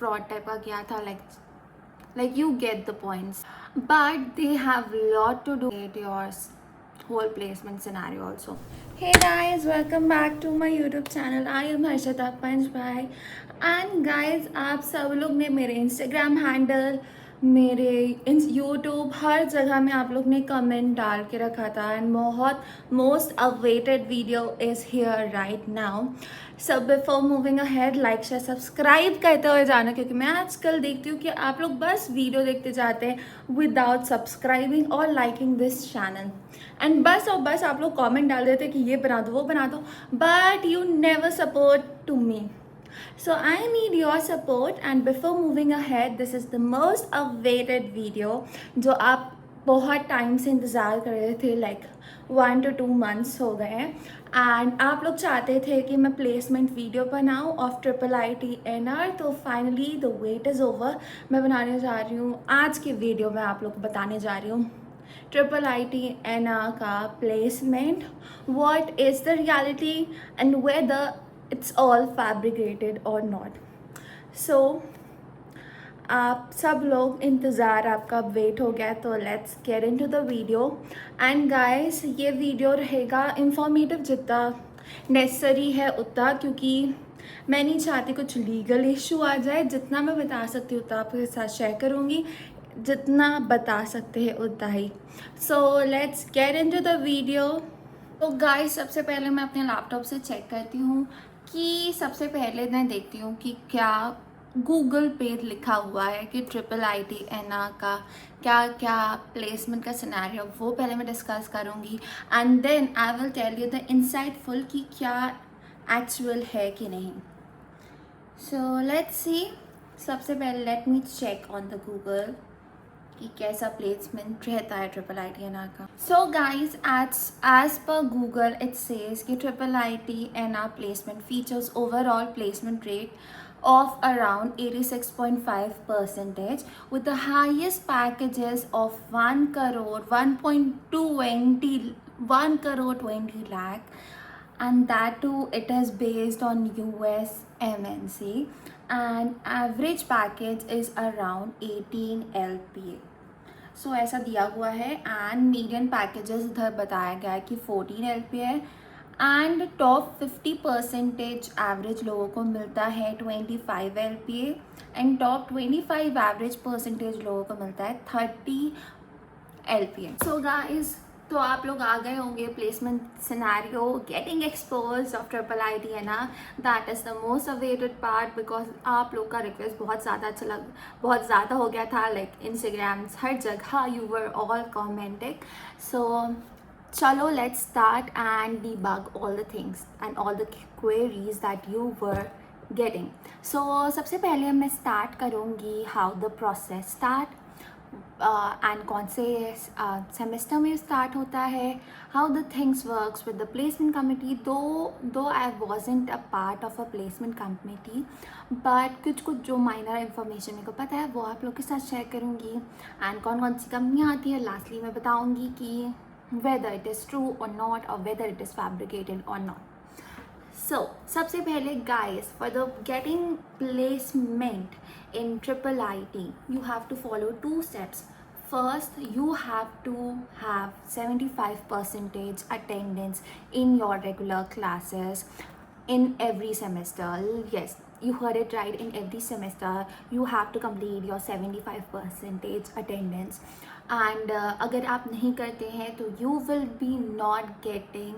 Fraud type का किया था, like you get the points, but they have lot to do with your whole placement scenario also. Hey guys, welcome back to my YouTube channel. I am Harshita Panchbhai, and guys, आप सब लोग ने मेरे Instagram handle, मेरे YouTube, हर जगह में आप लोग ने कमेंट डाल के रखा था, एंड बहुत most awaited video is here right now. सब before moving ahead, like share subscribe करते हुए जाना, क्योंकि मैं आजकल देखती हूँ कि आप लोग बस वीडियो देखते जाते हैं विदाउट सब्सक्राइबिंग और लाइकिंग दिस चैनल, एंड बस और बस आप लोग कमेंट डाल देते कि ये बना दो वो बना दो, but you never support to me. So I need your support, and before moving ahead, this is the most awaited video जो आप बहुत टाइम से इंतज़ार कर रहे थे, लाइक 1 to 2 months हो गए हैं, एंड आप लोग चाहते थे कि मैं प्लेसमेंट वीडियो बनाऊँ ऑफ IIT-NR. तो finally the wait is over. मैं बनाने जा रही हूँ आज की वीडियो में, आप लोग को बताने जा रही हूँ IIT-NR का placement, what is the reality and whether it's all fabricated or not. So आप सब लोग इंतज़ार आपका वेट हो गया, तो let's get into the video. And guys, ये वीडियो रहेगा इंफॉर्मेटिव जितना नेसेसरी है उतना, क्योंकि मैं नहीं चाहती कुछ लीगल इशू आ जाए. जितना मैं बता सकती हूँ उतना आपके साथ शेयर करूँगी, जितना बता सकते हैं उतना ही. So let's get into the video. तो गाइस, सबसे पहले मैं अपने लैपटॉप से चेक करती हूँ कि सबसे पहले मैं देखती हूँ कि क्या गूगल पे लिखा हुआ है कि IIT-NR का क्या क्या प्लेसमेंट का सिनेरियो, वो पहले मैं डिस्कस करूँगी, and then I will tell you the insightful कि क्या एक्चुअल है कि नहीं. So let's see. सबसे पहले let me check on the Google कि कैसा प्लेसमेंट रहता है IIT-NR का. So guys, as per Google it says कि IIT-NR placement features overall placement rate of around 86.5% with the highest packages of 1 crore 1 crore 20 lakh, and that too it is based on US MNC, and average package is around 18 LPA. सो ऐसा दिया हुआ है, and median packages इधर बताया गया है कि 14 LPA है, एंड टॉप 50% एवरेज लोगों को मिलता है 25 LPA, and top 25 average percentage लोगों को मिलता है 30 LPA. सो गाइज, तो आप लोग आ गए होंगे placement scenario, getting expose of IIT-NR. That is the most awaited part, because आप लोग का रिक्वेस्ट बहुत ज़्यादा हो गया था, लाइक इंस्टाग्राम्स, हर जगह यू वर ऑल कमेंटिंग. सो चलो let's start and debug all the things and all the queries that you were getting. So सबसे पहले मैं स्टार्ट करूँगी how the process start, and कौन से सेमेस्टर में स्टार्ट होता है, how the things works with the placement committee. Though I wasn't a part of a placement committee, but कुछ जो माइनर इन्फॉर्मेशन मेरे को पता है वो आप लोग के साथ शेयर करूँगी, एंड कौन सी कंपनियाँ आती है लास्टली मैं बताऊँगी कि whether it is true or not, or whether it is fabricated or not. So सबसे पहले guys, for the getting placement in IIT, you have to follow 2 steps. First, you have to have 75% attendance in your regular classes in every semester. Yes, you heard it right, in every semester you have to complete your 75% attendance, and अगर आप नहीं करते हैं तो you will be not getting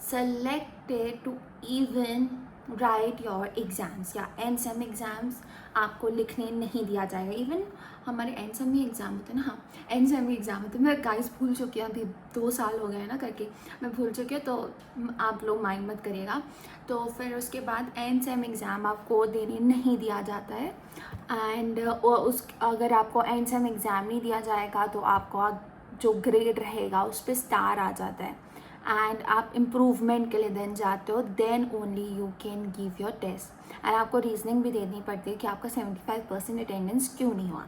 selected to even write your exams, या NSEM exams आपको लिखने नहीं दिया जाएगा. इवन हमारे NSEM एग्ज़ाम होते हैं ना, हाँ NSEM एग्ज़ाम होते हैं. मैं गाइस भूल चुकी हूँ, अभी 2 साल हो गए ना करके, मैं भूल चुकी हूँ, तो आप लोग माइंड मत करिएगा. तो फिर उसके बाद NSEM एग्ज़ाम आपको देने नहीं दिया जाता है, एंड अगर आपको NSEM एग्ज़ाम नहीं दिया जाएगा तो आपको जो ग्रेड रहेगा उस पर स्टार आ जाता है, एंड आप इम्प्रूवमेंट के लिए देन जाते हो, then only you can give your test, and आपको रीजनिंग भी देनी पड़ती है कि आपका 75% अटेंडेंस क्यों नहीं हुआ.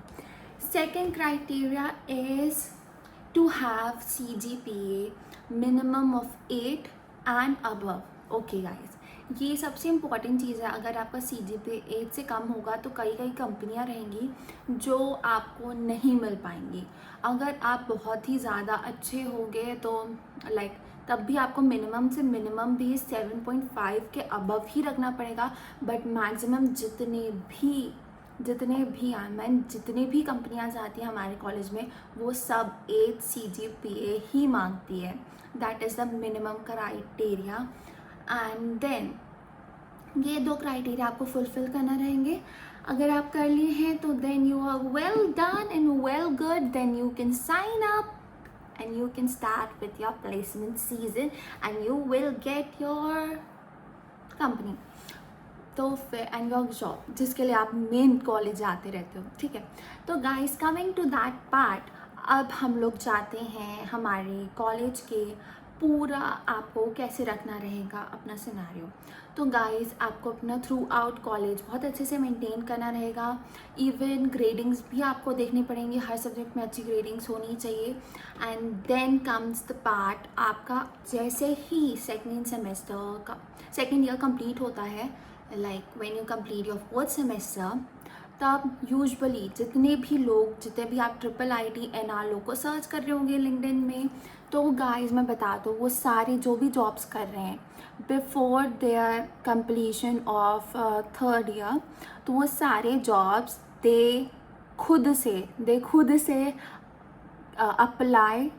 Second criteria is to have CGPA minimum of 8 and above. Okay guys, ये सबसे इम्पॉर्टेंट चीज़ है। अगर आपका CGPA 8 से कम होगा तो कई कई कंपनियां रहेंगी जो आपको नहीं मिल पाएंगी। अगर आप बहुत ही ज़्यादा अच्छे होंगे तो लाइक तब भी आपको मिनिमम से मिनिमम भी 7.5 के अबव ही रखना पड़ेगा। बट मैक्सिमम जितने भी कंपनियां आती हैं हमारे कॉलेज में, वो सब 8 CGPA ही मांगती है। That is the minimum criteria. And then ये 2 क्राइटेरिया आपको फुलफिल करना रहेंगे। अगर आप कर लिए हैं तो then you are well done and well good, then you can sign up and you can start with your placement season and you will get your company तो फिर एंड योर जॉब जिसके लिए आप मेन कॉलेज जाते रहते हो, ठीक है। तो guys coming to that part, अब हम लोग जाते हैं हमारे कॉलेज के पूरा आपको कैसे रखना रहेगा अपना सिनेरियो। तो गाइस आपको अपना थ्रू आउट कॉलेज बहुत अच्छे से मेंटेन करना रहेगा। इवन ग्रेडिंग्स भी आपको देखनी पड़ेंगी, हर सब्जेक्ट में अच्छी ग्रेडिंग्स होनी चाहिए। And then comes the part, आपका जैसे ही सेकेंड ईयर कंप्लीट होता है, like when you complete your 4th semester, तब यूजुअली जितने भी आप IIT NR लोग को सर्च कर रहे होंगे लिंक्डइन में, तो गाइस मैं बता दूँ वो सारे जो भी जॉब्स कर रहे हैं before their completion of 3rd year, तो वो सारे जॉब्स दे खुद से अप्लाई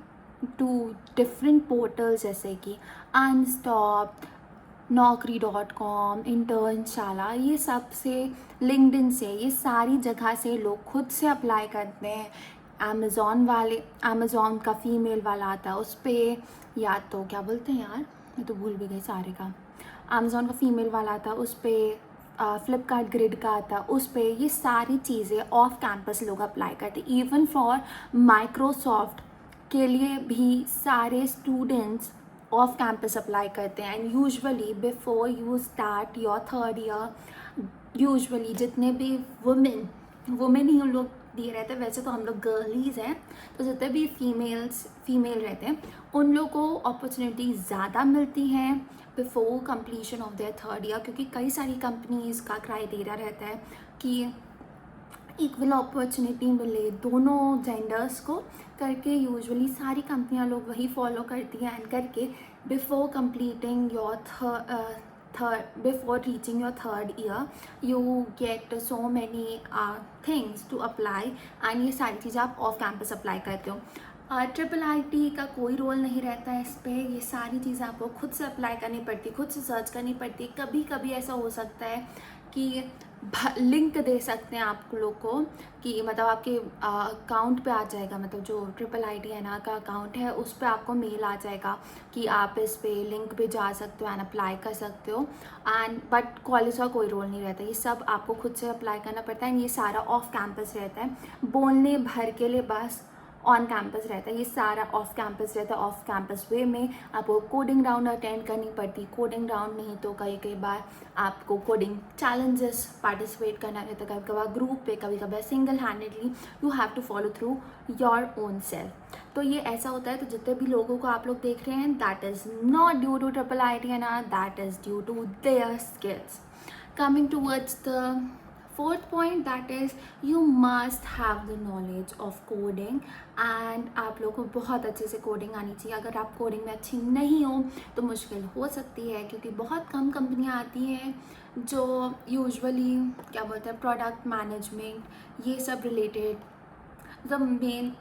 टू डिफरेंट पोर्टल्स जैसे कि अनस्टॉप, naukri.com, इंटर्नशाला, ये सब से, लिंक्डइन से, ये सारी जगह से लोग खुद से अप्लाई करते हैं। अमेज़ॉन का फीमेल वाला आता है उस पर, या तो क्या बोलते हैं यार, मैं तो भूल भी गई सारे का। अमेज़ॉन का फीमेल वाला आता है उस पर, फ्लिपकार्ट ग्रिड का आता है उस पर। ये सारी चीज़ें ऑफ कैंपस लोग अप्लाई करते हैं। इवन फॉर माइक्रोसॉफ्ट के लिए भी सारे स्टूडेंट्स ऑफ कैंपस अप्लाई करते हैं। And usually before you start your 3rd year, usually जितने भी वुमेन ही उन लोग दिए रहते हैं, वैसे तो हम लोग गर्लीज हैं, तो जितने भी फीमेल रहते हैं उन लोग को अपॉर्चुनिटी ज़्यादा मिलती हैं before completion of their 3rd year, क्योंकि कई सारी कंपनीज़ का क्राइटेरिया रहता है कि इक्वल अपॉर्चुनिटी मिले दोनों जेंडर्स को करके। यूजुअली सारी कंपनियां लोग वही फॉलो करती हैं। एंड करके before completing your before reaching your 3rd year you get so many things to apply. एंड ये सारी चीज़ें आप ऑफ कैंपस अप्लाई करते हो। IIT का कोई रोल नहीं रहता है इस पर। ये सारी चीज़ें आपको खुद से अप्लाई करनी पड़ती, खुद से सर्च करनी पड़ती। कभी कभी ऐसा हो सकता है कि लिंक दे सकते हैं आप लोग को कि मतलब आपके अकाउंट पे आ जाएगा, मतलब जो IIT NR का अकाउंट है उस पर आपको मेल आ जाएगा कि आप इस पे लिंक पे जा सकते हो एंड अप्लाई कर सकते हो। एंड बट कॉलेज का कोई रोल नहीं रहता, ये सब आपको खुद से अप्लाई करना पड़ता है। ये सारा ऑफ कैंपस रहता है, बोलने भर के लिए बस ऑन कैंपस रहता है, ये सारा ऑफ कैंपस रहता है। ऑफ कैंपस वे में आपको कोडिंग राउंड अटेंड करनी पड़ती, कोडिंग राउंड नहीं तो कई बार आपको कोडिंग चैलेंजेस पार्टिसिपेट करना रहता है, कभी कभार ग्रुप पे, कभी कभार single handedly. You have to follow through your own self. तो ये ऐसा होता है। तो जितने भी लोगों को आप लोग देख रहे हैं, that is not due to IIT NR, that is due to their skills. Coming towards the 4th point, that is you must have the knowledge of coding, and आप लोगों को बहुत अच्छे से कोडिंग आनी चाहिए। अगर आप कोडिंग में अच्छी नहीं हो तो मुश्किल हो सकती है, क्योंकि बहुत कम कंपनियां आती हैं जो यूजुअली क्या बोलते हैं प्रोडक्ट मैनेजमेंट ये सब रिलेटेड, मतलब मेन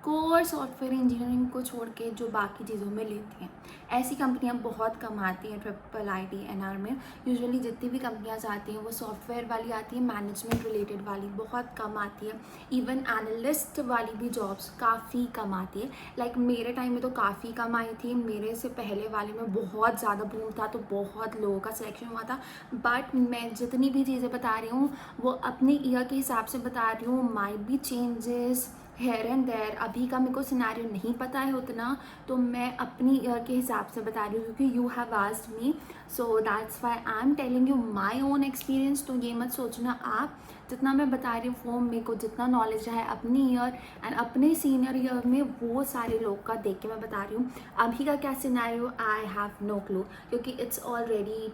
कोर सॉफ्टवेयर इंजीनियरिंग को छोड़ के जो बाकी चीज़ों में लेती हैं, ऐसी कंपनियां बहुत कम आती हैं IIT NR में। यूजुअली जितनी भी कंपनियां आती हैं वो सॉफ्टवेयर वाली आती है, मैनेजमेंट रिलेटेड वाली बहुत कम आती है। इवन एनालिस्ट वाली भी जॉब्स काफ़ी कम आती है। लाइक मेरे टाइम में तो काफ़ी कम आई थी, मेरे से पहले वाले में बहुत ज़्यादा बूम था, तो बहुत लोगों का सिलेक्शन हुआ था। बट मैं जितनी भी चीज़ें बता रही हूँ वो अपने ईयर के हिसाब से बता रही हूँ, माइट भी चेंजेस हेयर एंड देयर। अभी का मेरे को सिनेरियो नहीं पता है उतना, तो मैं अपनी ईयर के हिसाब से बता रही हूँ क्योंकि you have asked me, so that's why I am telling you my own experience. तो ये मत सोचना आप, जितना मैं बता रही हूँ वो मेरे को जितना नॉलेज है अपनी ईयर एंड अपने सीनियर ईयर में वो सारे लोग का देख के मैं बता रही हूँ। अभी का क्या scenario I have no clue, क्योंकि इट्स ऑलरेडी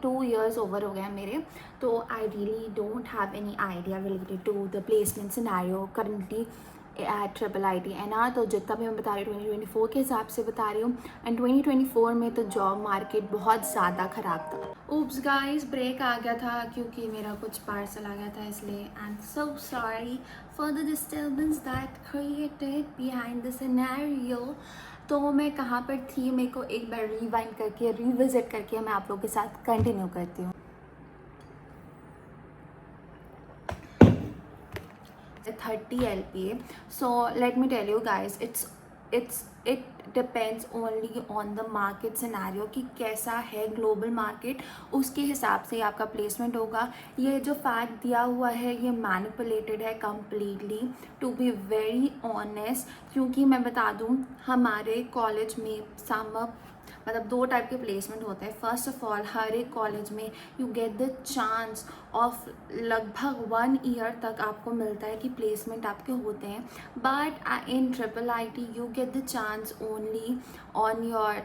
2 years ओवर हो गया है मेरे, तो I really don't have any idea related to the placement scenario currently at IIT-NR। तो जितना भी मैं बता रही हूँ 2024 के हिसाब से बता रही हूँ, एंड 2024 में तो जॉब मार्केट बहुत ज़्यादा ख़राब था। ऊप्स गाइस, ब्रेक आ गया था क्योंकि मेरा कुछ पार्सल आ गया था, इसलिए I am so sorry for the disturbance that created behind the scenario. तो मैं कहाँ पर थी, मेरे को एक बार रिवाइंड करके रिविजिट करके मैं आप लोगों के साथ कंटिन्यू करती हूँ। 30 LPA. So let me tell you guys, it depends only on the market scenario कि कैसा है ग्लोबल मार्केट, उसके हिसाब से आपका प्लेसमेंट होगा। ये जो फैक्ट दिया हुआ है ये मैनिपुलेटेड है completely, to be very honest. क्योंकि मैं बता दूँ हमारे कॉलेज में मतलब 2 टाइप के प्लेसमेंट होते हैं। फर्स्ट ऑफ ऑल, हर एक कॉलेज में you get the chance of लगभग 1 ईयर तक आपको मिलता है कि प्लेसमेंट आपके होते हैं, but in IIIT you get the chance only on your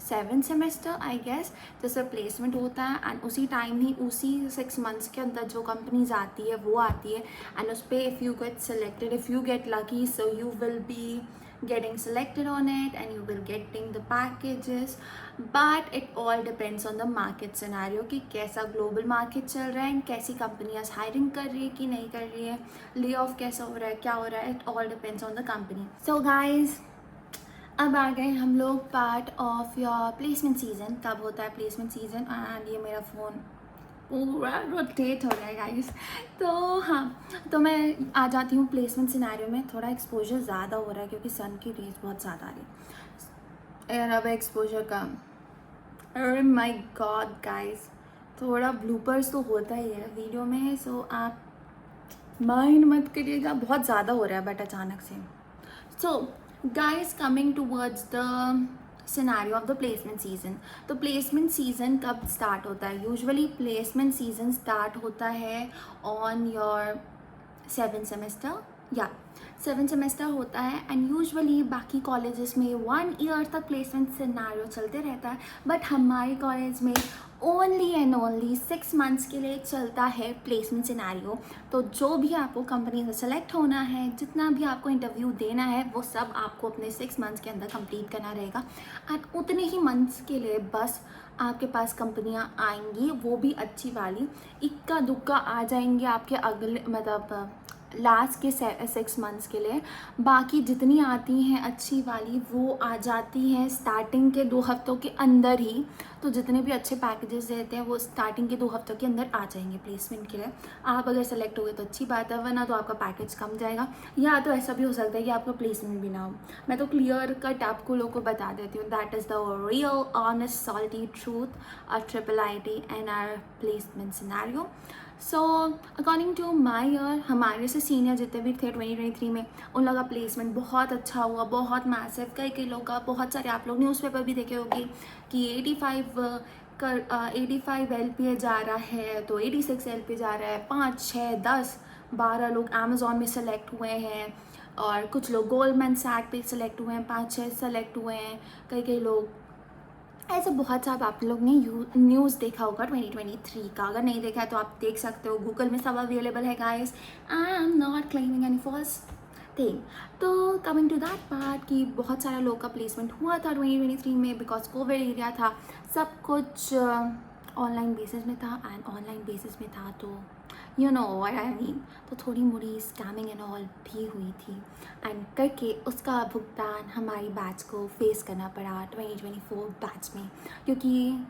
7th semester I guess, जैसे प्लेसमेंट होता है एंड उसी टाइम ही उसी 6 मंथ्स के अंदर जो कंपनीज आती है वो आती है, एंड उस पर if you get selected, if you get lucky, so you will B getting selected on it and you will getting the packages, but it all depends on the market scenario कि कैसा global market चल रहा है, कैसी कंपनियाँ hiring कर रही है कि नहीं कर रही है, ले ऑफ कैसा हो रहा है, क्या हो रहा है, it all depends on the company. So guys, अब आ गए हम लोग part of your placement season. कब होता है प्लेसमेंट सीजन, एंड ये मेरा फ़ोन पूरा रोटेट हो रहा है गाइस। तो हाँ, तो मैं आ जाती हूँ प्लेसमेंट सिनेरियो में। थोड़ा एक्सपोजर ज़्यादा हो रहा है क्योंकि सन की रेज बहुत ज़्यादा आ रही है यार। अब एक्सपोजर कम, अरे माय गॉड गाइस, थोड़ा ब्लूपर्स तो होता ही है वीडियो में, सो आप माइंड मत करिएगा, बहुत ज़्यादा हो रहा है बट अचानक से। So guys, coming towards the scenario of the placement season. तो प्लेसमेंट सीजन कब स्टार्ट होता है? यूजुअली प्लेसमेंट सीजन स्टार्ट होता है ऑन योर 7th सेमेस्टर, या 7th सेमेस्टर होता है, एंड यूजुअली बाकी कॉलेजेस में 1 ईयर तक प्लेसमेंट सिनेरियो चलते रहता है, बट हमारे कॉलेज में ओनली एंड ओनली 6 मंथ्स के लिए चलता है प्लेसमेंट सिनेरियो। तो जो भी आपको कंपनी से सेलेक्ट होना है, जितना भी आपको इंटरव्यू देना है, वो सब आपको अपने 6 मंथ्स के अंदर कंप्लीट करना रहेगा, एंड उतने ही मंथ्स के लिए बस आपके पास कंपनियां आएंगी, वो भी अच्छी वाली। इक्का दुक्का आ जाएंगे आपके अगले मतलब लास्ट के 6 मंथ्स के लिए। बाकी जितनी आती हैं अच्छी वाली वो आ जाती हैं स्टार्टिंग के 2 हफ्तों के अंदर ही। तो जितने भी अच्छे पैकेजेस देते हैं वो स्टार्टिंग के 2 हफ्तों के अंदर आ जाएंगे प्लेसमेंट के लिए। आप अगर सेलेक्ट हो गए तो अच्छी बात है, वरना तो आपका पैकेज कम जाएगा, या तो ऐसा भी हो सकता है कि आपका प्लेसमेंट भी ना हो। मैं तो क्लियर कट आपको लोगों को बता देती हूँ, that is the real honest salty truth of IIT-NR placement scenario. So according to my year, हमारे से सीनियर जितने भी थे 2023 में, उन लोगों का प्लेसमेंट बहुत अच्छा हुआ, बहुत मैसिव। कई लोगों का, बहुत सारे आप लोग न्यूज़पेपर भी देखे होंगे कि 85 LPA जा रहा है, तो 86 LPA जा रहा है, 5, 6, 10, 12 लोग अमेज़ॉन में सेलेक्ट हुए हैं, और कुछ लोग गोल्डमैन सैक पे सेलेक्ट हुए हैं, 5-6 सेलेक्ट हुए हैं, कई लोग ऐसे बहुत सारा। आप लोग ने न्यूज़ देखा होगा 2023 का, अगर नहीं देखा है तो आप देख सकते हो, गूगल में सब अवेलेबल है guys. I am not claiming any false thing. तो कमिंग टू दैट पार्ट कि बहुत सारे लोग का प्लेसमेंट हुआ था 2023 में, बिकॉज कोविड एरिया था, सब कुछ ऑनलाइन बेसिस में था, एंड ऑनलाइन बेसिस में था तो you know what I mean. तो थोड़ी मोड़ी स्कैमिंग एंड ऑल भी हुई थी, एंड करके उसका भुगतान हमारी बैच को फेस करना पड़ा 2024 बैच में। क्योंकि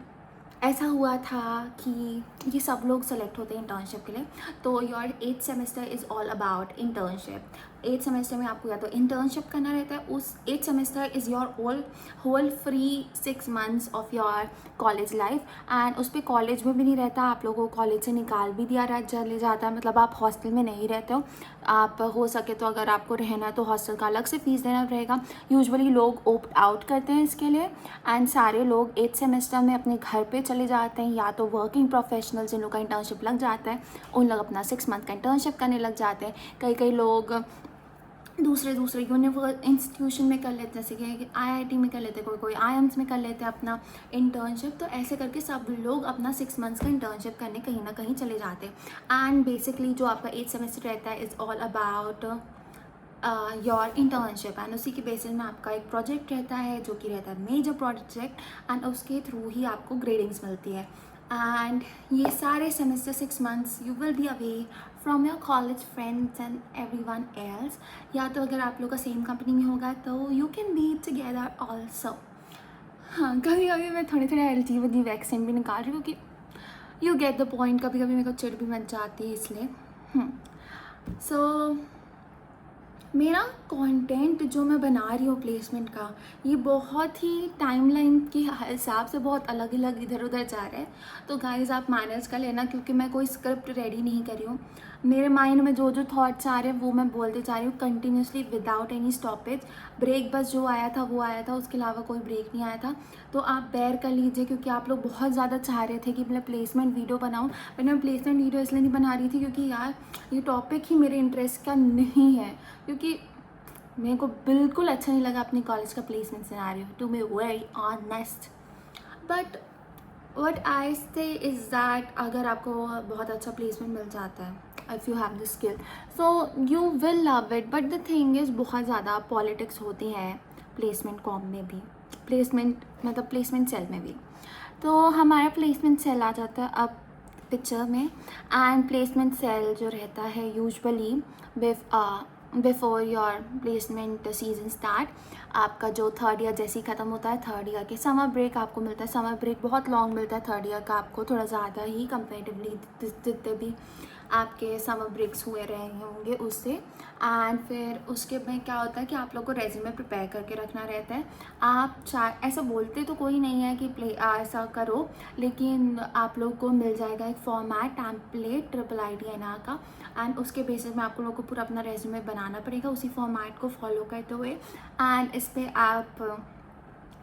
ऐसा हुआ था कि ये सब लोग सेलेक्ट होते हैं इंटर्नशिप के लिए, तो your 8th semester is all about internship. Eight semester में आपको या तो इंटर्नशिप करना रहता है, उस eight semester is your whole free 6 months of your college life, and उस पर कॉलेज में भी नहीं रहता, आप लोगों को कॉलेज से निकाल भी दिया चले जाता है, मतलब आप हॉस्टल में नहीं रहते हो। आप हो सके तो अगर आपको रहना है तो हॉस्टल का अलग से फ़ीस देना रहेगा। यूजुअली लोग ओप्ट आउट करते हैं इसके लिए, एंड सारे लोग एट सेमेस्टर में अपने घर पे चले जाते हैं, या तो वर्किंग प्रोफेशनल जिन लोग का इंटर्नशिप लग जाता है उन लोग अपना 6 month का इंटर्नशिप करने लग जाते हैं। कई लोग दूसरे इंस्टीट्यूशन में कर लेते हैं, जैसे कि आईआईटी में कर लेते हैं, कोई आईएम्स में कर लेते हैं अपना इंटर्नशिप। तो ऐसे करके सब लोग अपना 6 months का इंटर्नशिप करने कहीं ना कहीं चले जाते हैं। एंड बेसिकली जो आपका 8 सेमेस्टर रहता है is all about your internship, and उसी के बेसिस में आपका एक प्रोजेक्ट रहता है जो कि रहता है मेजर प्रोजेक्ट, एंड उसके थ्रू ही आपको ग्रेडिंग्स मिलती है। एंड ये सारे semester 6 months you will be away from your college friends and everyone else, या तो अगर आप लोग का सेम कंपनी में होगा तो you can be together also. हाँ, कभी कभी मैं थोड़े अजीब एक्सेंट भी निकाल रही हूँ क्योंकि यू गेट द पॉइंट, कभी कभी मेरे को चिढ़ भी मच जाती है इसलिए। सो मेरा कंटेंट जो मैं बना रही हूँ प्लेसमेंट का, ये बहुत ही टाइमलाइन के हिसाब से बहुत अलग अलग इधर उधर जा रहा है। तो गाइज़ आप मैनेज कर लेना, क्योंकि मैं कोई स्क्रिप्ट रेडी नहीं कर रही हूँ। मेरे माइंड में जो जो थॉट्स आ रहे हैं वो मैं बोलते जा रही हूँ continuously without any stoppage. Break बस जो आया था वो आया था, उसके अलावा कोई ब्रेक नहीं आया था। तो आप बेयर कर लीजिए, क्योंकि आप लोग बहुत ज़्यादा चाह रहे थे कि मैं प्लेसमेंट वीडियो बनाऊँ, बट मैं प्लेसमेंट वीडियो इसलिए नहीं बना रही थी क्योंकि यार ये टॉपिक ही मेरे इंटरेस्ट का नहीं है, क्योंकि मेरे को बिल्कुल अच्छा नहीं लगा अपनी कॉलेज का placement scenario, to be very honest. But what I say is that अगर आपको बहुत अच्छा प्लेसमेंट मिल जाता है, if you have the skill, so you will love it. But the thing is बहुत ज़्यादा पॉलिटिक्स होती है प्लेसमेंट कॉम में भी, प्लेसमेंट सेल में भी। तो हमारा प्लेसमेंट सेल आ जाता है अब पिक्चर में, एंड प्लेसमेंट सेल जो रहता है usually before your placement season start, आपका जो थर्ड ईयर जैसे ही ख़त्म होता है, थर्ड ईयर के समर ब्रेक आपको मिलता है। समर ब्रेक बहुत लॉन्ग मिलता है थर्ड ईयर का आपको, थोड़ा ज़्यादा ही कंपेरेटिवली जितने भी आपके समर ब्रेक्स हुए रहे होंगे उससे। एंड फिर उसके में क्या होता है कि आप लोग को रेज्यूमे प्रिपेयर करके रखना रहता है। आप ऐसा बोलते तो कोई नहीं है कि ऐसा करो, लेकिन आप लोग को मिल जाएगा एक फॉर्मेट टेम्पलेट IIIT का, एंड उसके बेसिस में आप लोगों को पूरा अपना रेज्यूमे बनाना पड़ेगा उसी फॉर्मेट को फॉलो करते हुए। एंड इस पर आप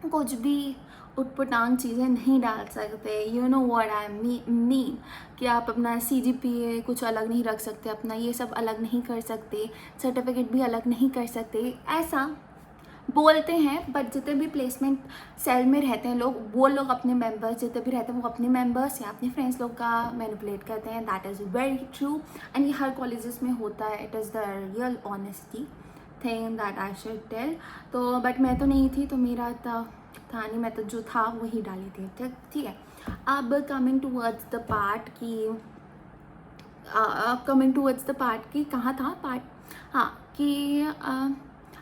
कुछ भी उटपटांग चीज़ें नहीं डाल सकते, you know what I mean, कि आप अपना CGPA कुछ अलग नहीं रख सकते, अपना ये सब अलग नहीं कर सकते, सर्टिफिकेट भी अलग नहीं कर सकते, ऐसा बोलते हैं। बट जितने भी प्लेसमेंट सेल में रहते हैं लोग, वो लोग अपने मेंबर्स जितने भी रहते हैं वो अपने मेंबर्स या अपने फ्रेंड्स लोग का मैनिपुलेट करते हैं। That is very true, and ये हर कॉलेजेस में होता है। It is the real honesty thing that I should tell. तो बट मैं तो नहीं थी, तो मेरा था नहीं, मैं तो जो था वही डाली थी, ठीक है। अब कमिंग टूवर्ड्स द पार्ट की कहाँ था पार्ट, हाँ, कि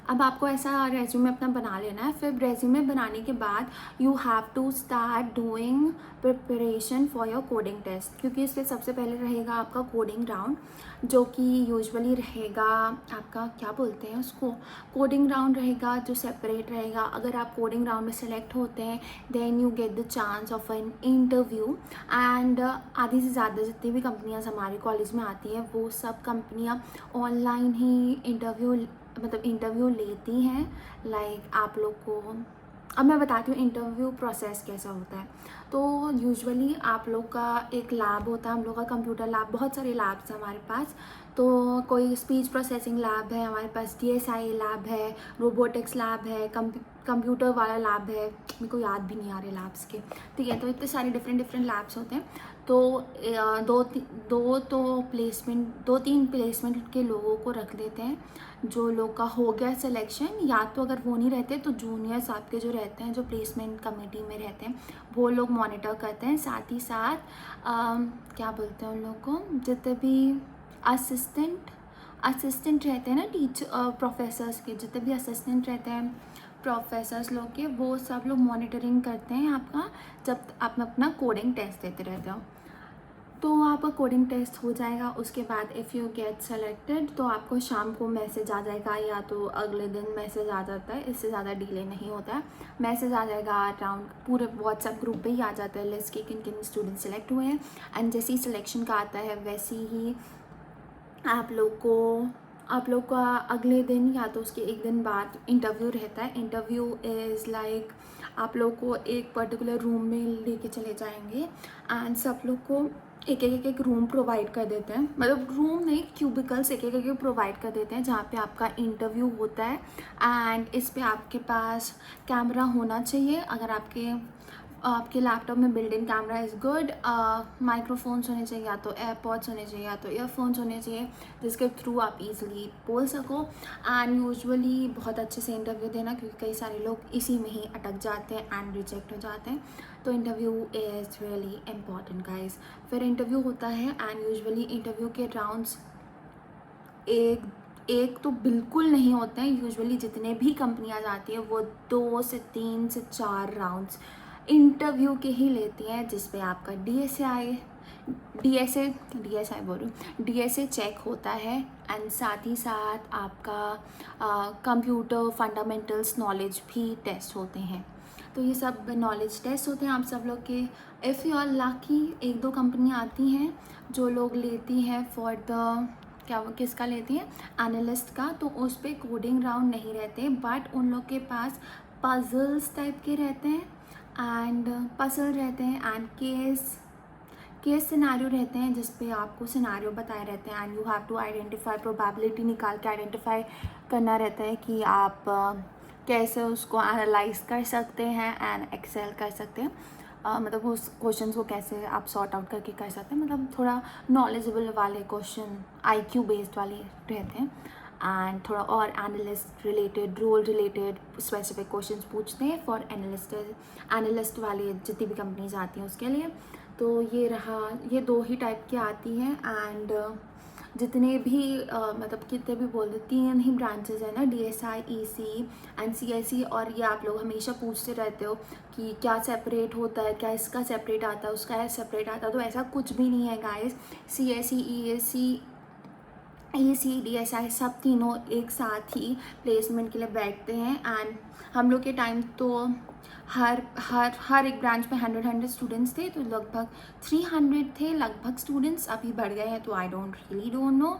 अब आपको ऐसा रेज्यूमे अपना बना लेना है। फिर रेज्यूमे बनाने के बाद you have to start doing preparation for your coding test, क्योंकि इसमें सबसे पहले रहेगा आपका कोडिंग राउंड, जो कि यूजुअली रहेगा आपका, क्या बोलते हैं उसको, कोडिंग राउंड रहेगा जो सेपरेट रहेगा। अगर आप कोडिंग राउंड में सेलेक्ट होते हैं then you get the chance of an interview. And आधी से ज़्यादा जितनी भी कंपनियाँ हमारे कॉलेज में आती हैं वो सब कंपनियाँ ऑनलाइन ही इंटरव्यू लेती हैं। लाइक आप लोग को अब मैं बताती हूँ इंटरव्यू प्रोसेस कैसा होता है। तो यूजुअली आप लोग का एक लैब होता है, हम लोग का कंप्यूटर लैब, बहुत सारे लैब्स हैं हमारे पास। तो कोई स्पीच प्रोसेसिंग लैब है हमारे पास, DSI लैब है, रोबोटिक्स लैब है, कंप्यूटर वाला लैब है, मेरे को याद भी नहीं आ रहे लैब्स के, ठीक है। तो इतने सारे डिफरेंट लैब्स होते हैं। तो दो तीन प्लेसमेंट के लोगों को रख लेते हैं, जो लोग का हो गया सिलेक्शन, या तो अगर वो नहीं रहते तो जूनियर्स आपके जो रहते हैं, जो प्लेसमेंट कमेटी में रहते हैं, वो लोग मॉनिटर करते हैं। साथ ही साथ क्या बोलते हैं उन लोग को, जितने भी असिस्टेंट रहते हैं ना, प्रोफेसर्स के जितने भी असिस्टेंट रहते हैं प्रोफेसर्स लोग के, वो सब लोग मॉनिटरिंग करते हैं आपका, जब आप अपना कोडिंग टेस्ट देते रहते हो। तो आपका कोडिंग टेस्ट हो जाएगा। उसके बाद इफ़ यू गेट सेलेक्टेड तो आपको शाम को मैसेज आ जाएगा, या तो अगले दिन मैसेज आ जाता है, इससे ज़्यादा डिले नहीं होता है। मैसेज आ जाएगा अराउंड, पूरे व्हाट्सएप ग्रुप पे ही आ जाता है लिस्ट कि किन किन स्टूडेंट सेलेक्ट हुए हैं। एंड जैसे ही सिलेक्शन का आता है वैसे ही आप लोग का अगले दिन या तो उसके एक दिन बाद इंटरव्यू रहता है। इंटरव्यू इज़ लाइक आप लोग को एक पर्टिकुलर रूम में लेके चले जाएंगे एंड सब लोग को एक रूम प्रोवाइड कर देते हैं, मतलब रूम नहीं, क्यूबिकल्स एक प्रोवाइड कर देते हैं जहाँ पे आपका इंटरव्यू होता है। एंड इस पे आपके पास कैमरा होना चाहिए, अगर आपके लैपटॉप में built in camera is good. Microphones होने चाहिए, या तो एयरपॉड्स होने चाहिए, या तो ईयरफोन्स होने चाहिए, जिसके थ्रू आप इजीली बोल सको। एंड यूजुअली बहुत अच्छे से इंटरव्यू देना, क्योंकि कई सारे लोग इसी में ही अटक जाते हैं एंड रिजेक्ट हो जाते हैं। तो interview is really important guys. फिर इंटरव्यू होता है एंड यूजुअली इंटरव्यू के राउंड्स एक तो बिल्कुल नहीं होते हैं। यूजुअली जितने भी कंपनियां जाती हैं वो 2 से 3 से 4 राउंड्स इंटरव्यू के ही लेती हैं, जिस पे आपका डीएसए चेक होता है। एंड साथ ही साथ आपका कंप्यूटर फंडामेंटल्स नॉलेज भी टेस्ट होते हैं। तो ये सब नॉलेज टेस्ट होते हैं आप सब लोग के। इफ़ यू आर लकी, 1-2 कंपनियाँ आती हैं जो लोग लेती हैं फॉर द किसका लेती हैं, एनालिस्ट का। तो उस पर कोडिंग राउंड नहीं रहते, बट उन लोग के पास पजल्स टाइप के रहते हैं एंड एंड केस सिनारियो रहते हैं, जिस पे आपको सिनारियो बताए रहते हैं and you have to identify, probability निकाल के आइडेंटिफाई करना रहता है कि आप कैसे उसको एनालाइज कर सकते हैं एंड एक्सेल कर सकते हैं। मतलब उस क्वेश्चन को कैसे आप सॉर्ट आउट करके कर सकते हैं, मतलब थोड़ा नॉलेजेबल वाले क्वेश्चन, आईक्यू बेस्ड वाले रहते हैं। एंड थोड़ा और analyst related, role related specific questions पूछते हैं फॉर एनालिस्ट वाले जितनी भी कंपनीज आती हैं उसके लिए। तो ये 2 ही टाइप की आती हैं। एंड जितने भी मतलब कितने भी बोल दो, 3 ही ब्रांचेस है ना, DSI, EC एंड CSE। और ये आप लोग हमेशा पूछते रहते हो कि क्या सेपरेट होता है, क्या इसका सेपरेट आता है, उसका सेपरेट आता है। तो ऐसा कुछ भी नहीं है गाइस। CSE, EC, DSI सब तीनों एक साथ ही प्लेसमेंट के लिए बैठते हैं। एंड हम लोग के टाइम तो हर एक ब्रांच में 100 स्टूडेंट्स थे, तो लगभग 300 थे लगभग स्टूडेंट्स। अभी बढ़ गए हैं तो आई डोंट नो।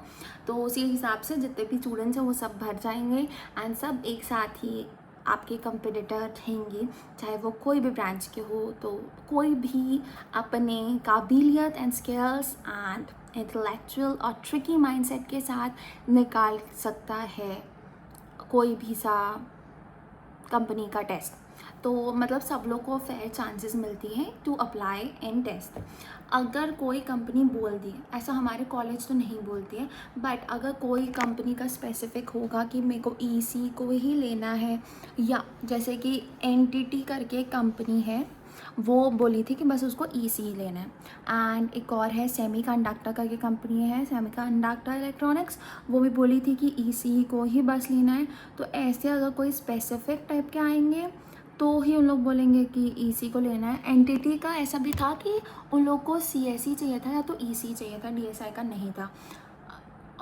तो उसी हिसाब से जितने भी स्टूडेंट्स हैं वो सब भर जाएंगे एंड सब एक साथ ही आपके कंपटीटर रहेंगे, चाहे वो कोई भी ब्रांच के हो। तो कोई भी अपने काबिलियत एंड स्किल्स एंड इंटेलेक्चुअल और ट्रिकी माइंडसेट के साथ निकाल सकता है कोई भी सा कंपनी का टेस्ट। तो मतलब सब लोग को फेयर चांसेस मिलती हैं टू अप्लाई इन टेस्ट। अगर कोई कंपनी बोल दी, ऐसा हमारे कॉलेज तो नहीं बोलती है, बट अगर कोई कंपनी का स्पेसिफिक होगा कि मेरे को EC को ही लेना है, या जैसे कि एंटिटी करके कंपनी है वो बोली थी कि बस उसको EC लेना है। एंड एक और है सेमीकंडक्टर करके कंपनी है, सेमीकंडक्टर इलेक्ट्रॉनिक्स, वो भी बोली थी कि EC को ही बस लेना है। तो ऐसे अगर कोई स्पेसिफिक टाइप के आएंगे तो ही उन लोग बोलेंगे कि EC को लेना है। एंटिटी का ऐसा भी था कि उन लोग को CSE चाहिए था या तो EC चाहिए था, DSI का नहीं था।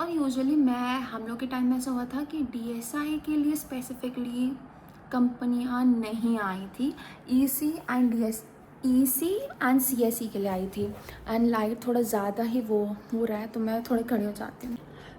और यूजुअली हम लोग के टाइम में ऐसा हुआ था कि DSI के लिए स्पेसिफिकली कंपनियां नहीं आई थी, EC एंड CSE के लिए आई थी। एंड लाइट थोड़ा ज़्यादा ही वो हो रहा है, तो मैं थोड़ी खड़ी हो जाती हूँ।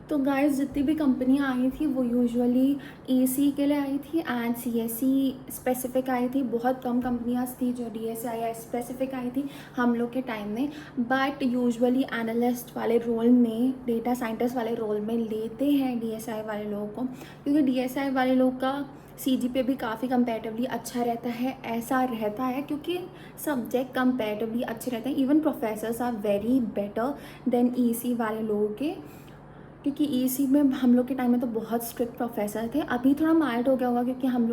तो गाइस जितनी भी कंपनियां आई थी वो यूजुअली EC के लिए आई थी एंड CSE स्पेसिफिक आई थी। बहुत कम कंपनियां थी जो DSI स्पेसिफिक आई थी हम लोग के टाइम में। बट यूजुअली एनालिस्ट वाले रोल में, डेटा साइंटिस्ट वाले रोल में लेते हैं DSI वाले लोगों को, क्योंकि DSI वाले लोग का CGPA भी काफ़ी कंपैरेटिवली अच्छा रहता है। ऐसा रहता है क्योंकि सब्जेक्ट कंपैरेटिवली अच्छे रहते हैं। Even professors are very better than EC वाले लोगों के, क्योंकि EC में हम लोग के टाइम में तो बहुत स्ट्रिक्ट प्रोफेसर थे। अभी थोड़ा माइल्ड हो गया होगा, क्योंकि हम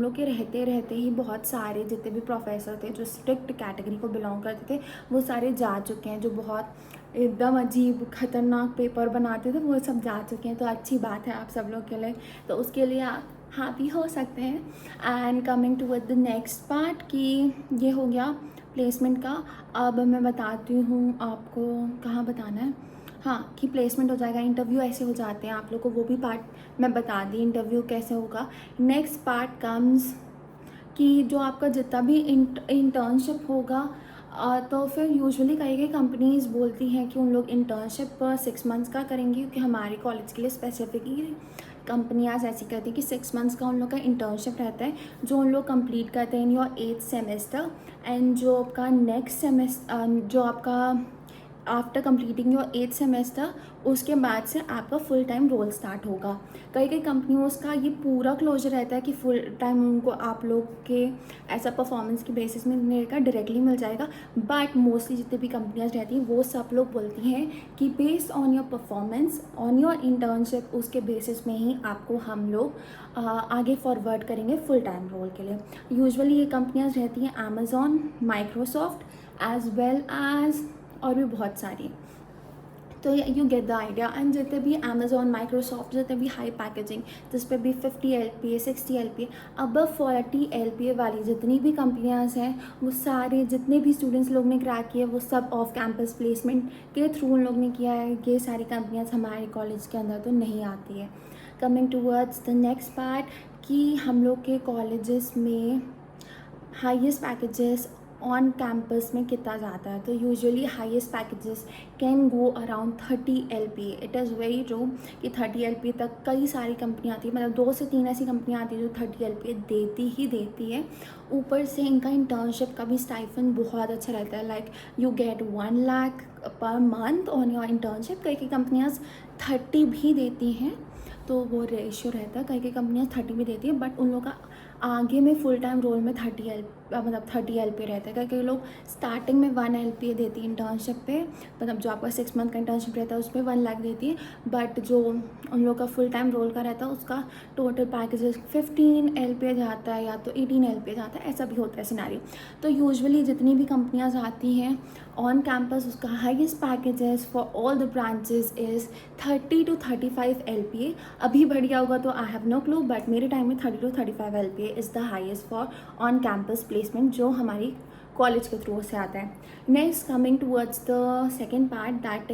लोग के रहते ही बहुत सारे जितने भी प्रोफेसर थे जो स्ट्रिक्ट कैटेगरी को बिलोंग करते थे वो सारे जा चुके हैं। जो बहुत एकदम अजीब खतरनाक पेपर बनाते थे वो सब जा चुके हैं। तो अच्छी बात है आप सब लोग के लिए, तो उसके लिए आप हैप्पी हो सकते हैं। And coming to the next part कि ये हो गया प्लेसमेंट का अब मैं बताती हूँ आपको कहाँ बताना है। हाँ, कि प्लेसमेंट हो जाएगा, इंटरव्यू ऐसे हो जाते हैं, आप लोग को वो भी पार्ट मैं बता दी इंटरव्यू कैसे होगा। नेक्स्ट पार्ट कम्स कि जो आपका जितना भी इंटर्नशिप होगा, तो फिर यूजुअली कई कई कंपनीज़ बोलती हैं कि उन लोग इंटर्नशिप 6 मंथ्स का करेंगे, क्योंकि हमारे कॉलेज के लिए स्पेसिफिकली कंपनियाँ ऐसी कहती हैं कि 6 मंथ्स का उन लोग का इंटर्नशिप रहता है, जो उन लोग कंप्लीट करते हैं in your 8th semester. And जो आपका नेक्स्ट सेमेस्टर जो आपका after completing your 8th semester, उसके बाद से आपका फुल टाइम रोल स्टार्ट होगा। कई कई कंपनियों का ये पूरा क्लोजर रहता है कि फुल टाइम उनको आप लोग के ऐसा परफॉर्मेंस की बेसिस में मिलेगा, डायरेक्टली मिल जाएगा। बट मोस्टली जितनी भी कंपनियां रहती हैं वो सब लोग बोलती हैं कि based on your performance on your internship, उसके बेसिस में ही आपको हम लोग आगे फॉरवर्ड करेंगे फुल टाइम रोल के लिए। यूजुअली ये कंपनियां रहती हैं Amazon, Microsoft as well as और भी बहुत सारी। तो you get the idea. And जितने भी अमेज़ॉन, माइक्रोसॉफ्ट, जितने भी हाई पैकेजिंग जिस पे भी 50 LPA 60 LPA अबव 40 LPA वाली जितनी भी कंपनियां हैं, वो सारे जितने भी स्टूडेंट्स लोग ने क्रैक किए वो सब ऑफ कैंपस प्लेसमेंट के थ्रू उन लोग ने किया है। ये सारी कंपनियां हमारे कॉलेज के अंदर तो नहीं आती है। Coming towards the next part कि हम लोग के कॉलेजेस में हाईएस्ट पैकेजेस ऑन कैंपस में कितना जाता है। तो usually highest packages can go around 30 LPA। It is very true कि 30 LPA तक कई सारी कंपनियाँ आती है, मतलब 2 से 3 ऐसी कंपनियाँ आती है जो 30 LPA देती ही देती है। ऊपर से इनका इंटर्नशिप का भी स्टाइफन बहुत अच्छा रहता है, like you get 1 lakh per month on your internship. कई कई कंपनियाँ 30 भी देती हैं, तो वो रेशियो रहता है। कई कई कंपनियाँ 30 भी देती है, बट उन लोगों का आगे में फुल टाइम रोल में 30 LPA रहता है। कई कई लोग स्टार्टिंग में 1 LPA देती है इंटर्नशिप पे, मतलब जो आपका 6 मंथ का इंटर्नशिप रहता है उसमें 1 लाख देती है। बट जो उन लोग का फुल टाइम रोल का रहता है उसका टोटल पैकेज 15 LPA जाता है या तो 18 LPA जाता है, ऐसा भी होता है सिनारियो। तो यूजुअली जितनी भी कंपनियाँ आती हैं ऑन कैंपस, उसका highest packages for all the branches is 30 to 35 LPA। अभी बढ़ गया होगा तो I have no clue, but मेरे टाइम में 30 to 35 LPA is the highest for on campus placement जो हमारी कॉलेज के थ्रू से आता है। Next coming towards the second part, that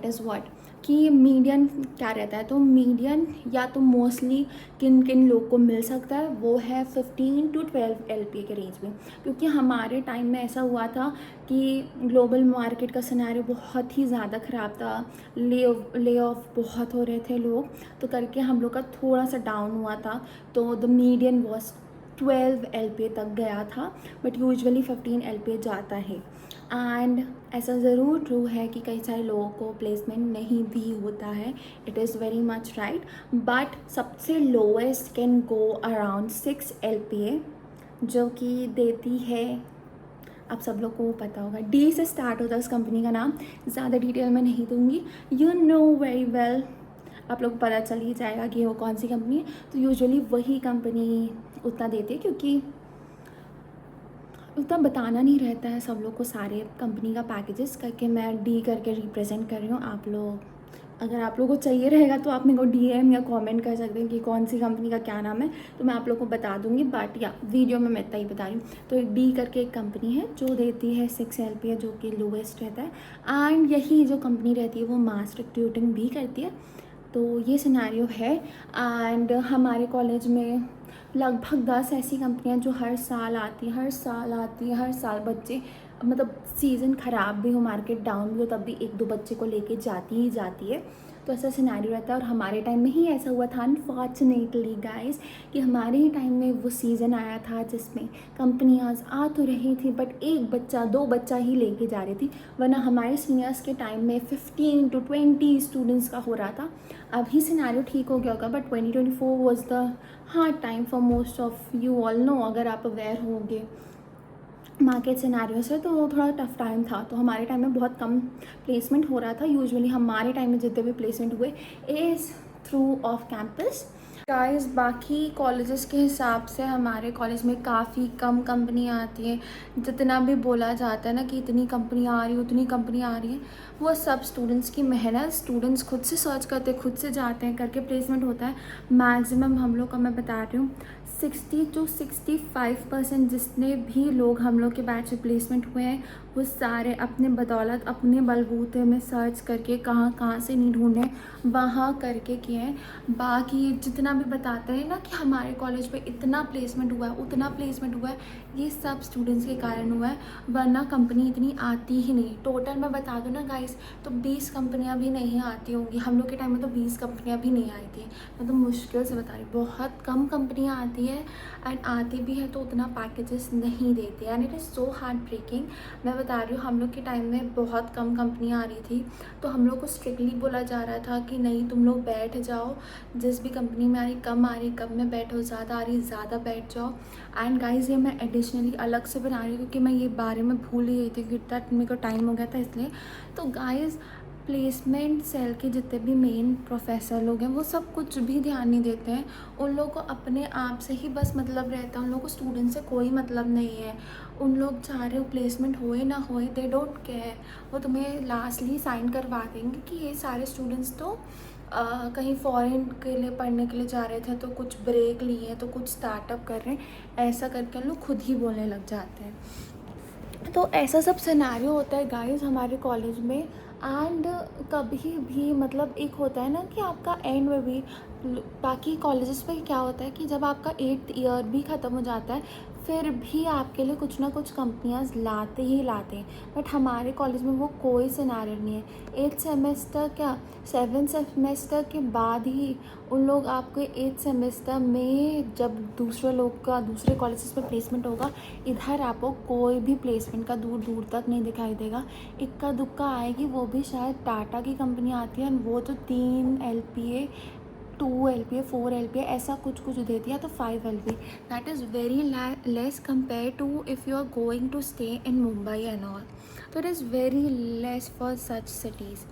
is what कि मीडियन क्या रहता है। तो मीडियन या तो मोस्टली किन किन लोग को मिल सकता है वो है 15 to 12 LPA के रेंज में, क्योंकि हमारे टाइम में ऐसा हुआ था कि ग्लोबल मार्केट का सिनेरियो बहुत ही ज़्यादा ख़राब था, ले ऑफ बहुत हो रहे थे लोग, तो करके हम लोग का थोड़ा सा डाउन हुआ था। तो द मीडियन वॉज 12 LPA तक गया था, बट यूजुअली 15 LPA जाता है। एंड ऐसा ज़रूर ट्रू है कि कई सारे लोगों को प्लेसमेंट नहीं भी होता है, it is very much right. But सबसे lowest can go around 6 LPA, जो कि देती है, आप सब लोग को पता होगा, डी से स्टार्ट होता है उस कंपनी का नाम, ज़्यादा डिटेल में नहीं दूंगी, यू नो वेरी वेल, आप लोग को पता चल ही जाएगा कि वो कौन सी कंपनी है। तो यूजुअली वही कंपनी उतना देती है, क्योंकि उतना बताना नहीं रहता है सब लोग को सारे कंपनी का पैकेजेस, करके मैं डी करके रिप्रेजेंट कर रही हूँ। आप लोग, अगर आप लोगों को चाहिए रहेगा तो आप मेरे को DM या कमेंट कर सकते हैं कि कौन सी कंपनी का क्या नाम है, तो मैं आप लोग को बता दूंगी। बट या वीडियो में मैं इतना ही बता रही हूँ। तो एक डी करके एक कंपनी है जो देती है 6 LPA, जो कि लोवेस्ट रहता है। एंड यही जो कंपनी रहती है वो मास रिक्रूटिंग भी करती है। तो ये सिनेरियो है। एंड हमारे कॉलेज में लगभग 10 ऐसी कंपनियां जो हर साल आती है, हर साल बच्चे, मतलब सीज़न ख़राब भी हो, मार्केट डाउन भी हो, तब भी 1-2 बच्चे को लेके जाती ही जाती है। तो ऐसा सिनेरियो रहता है। और हमारे टाइम में ही ऐसा हुआ था अनफॉर्चुनेटली गाइस, कि हमारे ही टाइम में वो सीज़न आया था जिसमें कंपनियाँ आ तो रही थी बट 1 बच्चा 2 बच्चा ही लेके जा रही थी, वरना हमारे सीनियर्स के टाइम में 15 to 20 स्टूडेंट्स का हो रहा था। अभी सिनेरियो ठीक हो गया होगा, but 2024 was the hard time for most of you all know. अगर आप अवेयर होंगे मार्केट सिनेरियो से, तो वो थोड़ा टफ टाइम था। तो हमारे टाइम में बहुत कम प्लेसमेंट हो रहा था। यूजुअली हमारे टाइम में जितने भी प्लेसमेंट हुए is through off campus. Guys बाकी कॉलेजेस के हिसाब से हमारे कॉलेज में काफ़ी कम कंपनियाँ आती हैं। जितना भी बोला जाता है ना कि इतनी कंपनियाँ आ रही उतनी कंपनियाँ आ रही हैं, वो सब स्टूडेंट्स की मेहनत, स्टूडेंट्स खुद से सर्च करते हैं, खुद से जाते हैं, करके प्लेसमेंट होता है। मैक्सिमम हम लोग का मैं बता रही हूँ 60 to 65% जितने भी लोग हम लोग के बैच में प्लेसमेंट हुए हैं वो सारे अपने बदौलत, अपने बलबूते में सर्च करके कहाँ कहाँ से नहीं ढूंढे, वहाँ करके किए हैं। बाकी जितना भी बताते हैं ना कि हमारे कॉलेज में इतना प्लेसमेंट हुआ है, उतना प्लेसमेंट हुआ है, ये सब स्टूडेंट्स के कारण हुआ है, वरना कंपनी इतनी आती ही नहीं। टोटल मैं बता दूँ ना गाइस, तो 20 कंपनियां भी नहीं आती होंगी। हम लोग के टाइम में तो 20 कंपनियां भी नहीं आई थी। मैं तो मुश्किल से बता रही हूँ, बहुत कम कंपनियां आती है, एंड आती भी है तो उतना पैकेजेस नहीं देती, and it is so heart breaking. मैं बता रही हूँ हम लोग के टाइम में बहुत कम कंपनियाँ आ रही थी, तो हम लोग को स्ट्रिक्टली बोला जा रहा था कि नहीं तुम लोग बैठ जाओ, जिस भी कंपनी में आ रही कम आ रही कम में बैठो, ज़्यादा आ रही ज़्यादा बैठ जाओ। एंड गाइज ये मैं एडिशनली अलग से बना रही हूँ क्योंकि मैं ये बारे में भूल ही गई थी, कितना मेरे को टाइम हो गया था इसलिए। तो गाइज प्लेसमेंट सेल के जितने भी मेन प्रोफेसर लोग हैं वो सब कुछ भी ध्यान नहीं देते हैं। उन लोगों को अपने आप से ही बस मतलब रहता है, उन लोगों को स्टूडेंट से कोई मतलब नहीं है। उन लोग चाह रहे हो प्लेसमेंट होए ना होए, दे डोंट केयर। वो तुम्हें लास्टली साइन करवा देंगे कि ये सारे स्टूडेंट्स तो कहीं फॉरेन के लिए पढ़ने के लिए जा रहे थे, तो कुछ ब्रेक लिए हैं, तो कुछ स्टार्टअप कर रहे हैं, ऐसा करके लोग खुद ही बोलने लग जाते हैं। तो ऐसा सब सिनेरियो होता है गाइस हमारे कॉलेज में। एंड कभी भी मतलब एक होता है ना कि आपका एंड में भी, बाकी कॉलेजेस में क्या होता है कि जब आपका 8th ईयर भी ख़त्म हो जाता है फिर भी आपके लिए कुछ ना कुछ कंपनियां लाते ही लाते हैं। बट हमारे कॉलेज में वो कोई सिनेरियो नहीं है। 8th सेमेस्टर क्या, 7th सेमेस्टर के बाद ही उन लोग आपके 8th सेमेस्टर में जब दूसरे लोग का दूसरे कॉलेजेस में प्लेसमेंट होगा, इधर आपको कोई भी प्लेसमेंट का दूर दूर तक नहीं दिखाई देगा। इक्का दुक्का आएगी, वो भी शायद टाटा की कंपनी आती है, वो तो 3 LPA, 2 LPA, 4 LPA ऐसा कुछ कुछ देती है, तो 5 LPA। That is very less compare to if you are going to stay in Mumbai and all. तो it is very less for such cities.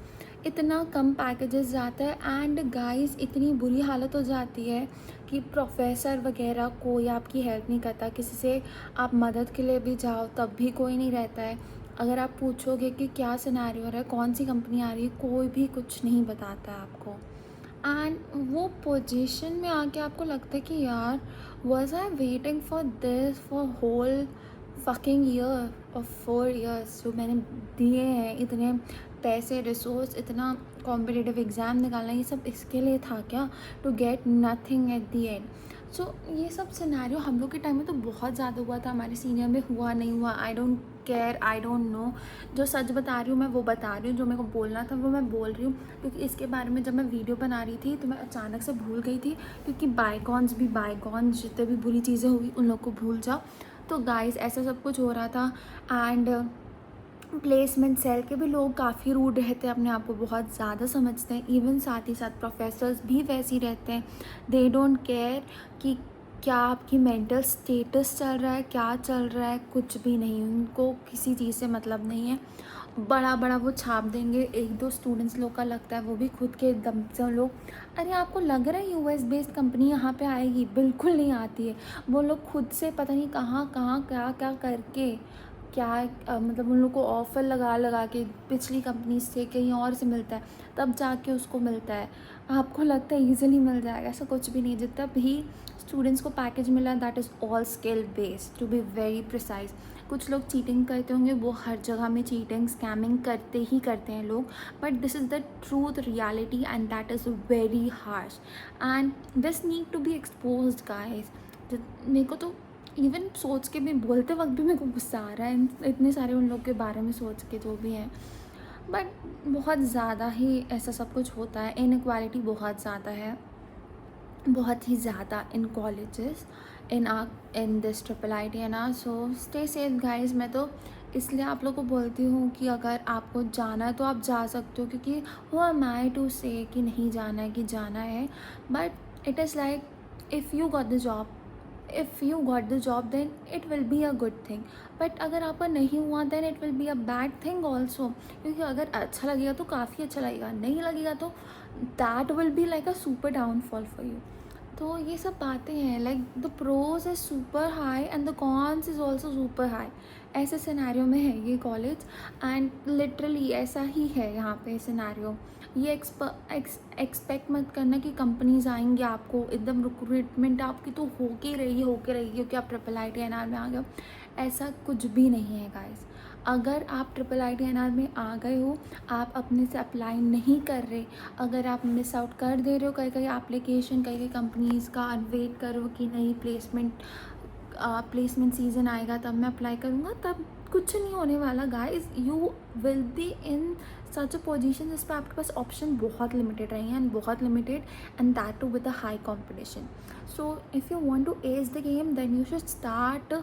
इतना कम पैकेजेस जाता है। एंड गाइस इतनी बुरी हालत हो जाती है कि प्रोफेसर वगैरह कोई आपकी हेल्प नहीं करता, किसी से आप मदद के लिए भी जाओ तब भी कोई नहीं रहता है। अगर आप पूछोगे कि क्या सिनेरियो हो रहा है, कौन सी कंपनी आ रही है, कोई भी कुछ नहीं बताता है आपको। एंड वो पोजीशन में आके आपको लगता है कि यार was I waiting for this for whole fucking year और 4 ईयर्स जो मैंने दिए हैं, इतने पैसे, रिसोर्स, इतना कॉम्पिटिटिव एग्ज़ाम निकालना, ये सब इसके लिए था क्या, to get nothing at the end. So ये सब सिनेरियो हम लोग के टाइम में तो बहुत ज़्यादा हुआ था, हमारे सीनियर में हुआ नहीं हुआ I don't care, I don't no. जो सच बता रही हूँ मैं वो बता रही हूँ, जो मेरे को बोलना था वो मैं बोल रही हूँ, क्योंकि इसके बारे में जब मैं वीडियो बना रही थी तो मैं अचानक से भूल गई थी, क्योंकि बायगॉन्स भी बायगॉन्स, जितने भी बुरी चीज़ें हुई उन लोग को भूल जाओ। तो गाइस ऐसा सब कुछ हो रहा था। एंड प्लेसमेंट सेल के भी लोग काफ़ी रूड रहते हैं, अपने आप को बहुत ज़्यादा समझते हैं। इवन साथ ही साथ प्रोफेसर्स भी वैसे ही रहते हैं, दे डोंट केयर कि क्या आपकी मेंटल स्टेटस चल रहा है, क्या चल रहा है, कुछ भी नहीं, उनको किसी चीज़ से मतलब नहीं है। बड़ा बड़ा वो छाप देंगे, 1-2 स्टूडेंट्स लोग का लगता है, वो भी खुद के दम से उन लोग, अरे आपको लग रहा है US बेस्ड कंपनी यहाँ पे आएगी, बिल्कुल नहीं आती है। वो लोग खुद से पता नहीं कहाँ कहाँ क्या क्या करके क्या मतलब उन लोग को ऑफ़र लगा लगा के पिछली कंपनी से कहीं और से मिलता है, तब जाके उसको मिलता है। आपको लगता है ईजिली मिल जाएगा, ऐसा कुछ भी नहीं। जितना भी स्टूडेंट्स को पैकेज मिला है that is all skill based, to be very precise. कुछ लोग चीटिंग करते होंगे, वो हर जगह में चीटिंग स्कैमिंग करते ही करते हैं लोग, but this is the truth reality and that is very harsh and this need to be exposed guys. मेरे को तो इवन सोच के भी, बोलते वक्त भी मेरे को गुस्सा आ रहा है इतने सारे उन लोग के बारे में सोच के, जो भी हैं। बट बहुत ज़्यादा ही ऐसा सब कुछ होता है, इनइक्वालिटी बहुत ज़्यादा है, बहुत ही ज़्यादा in colleges, in this triple IT and R. So stay safe guys. मैं तो इसलिए आप लोग को बोलती हूँ कि अगर आपको जाना है तो आप जा सकते हो, क्योंकि वो एम आई टू से कि नहीं जाना है, कि जाना है। But it is like if you got the job, if you got the job then it will be a good thing. But अगर आपका नहीं हुआ then it will be a bad thing also, क्योंकि अगर अच्छा लगेगा तो काफ़ी अच्छा लगेगा, नहीं लगेगा तो that will be like a super downfall for you. तो ये सब बातें हैं, like the pros is super high and the cons is also super high. ऐसे सिनेरियो में है ये कॉलेज, एंड लिटरली ऐसा ही है यहाँ पे सिनेरियो। ये एक्सपेक्ट मत करना कि कंपनीज आएंगे आपको एकदम, रिक्रूटमेंट आपकी तो हो के रही क्योंकि आप triple I T N R में आ गए हो। ऐसा कुछ भी नहीं है गाइस। अगर आप triple I T N R में आ गए हो, आप अपने से अप्लाई नहीं कर रहे, अगर आप मिस आउट कर दे रहे हो कई कई एप्लीकेशन, कई कई कंपनीज़ का, वेट करो कि नहीं प्लेसमेंट सीज़न आएगा तब मैं अप्लाई करूँगा, तब कुछ नहीं होने वाला guys. You will be in such a position जिस पर आपके पास ऑप्शन बहुत लिमिटेड रहेंगे, एंड बहुत limited, and that too with a high competition. So if you want to ace the game then you should start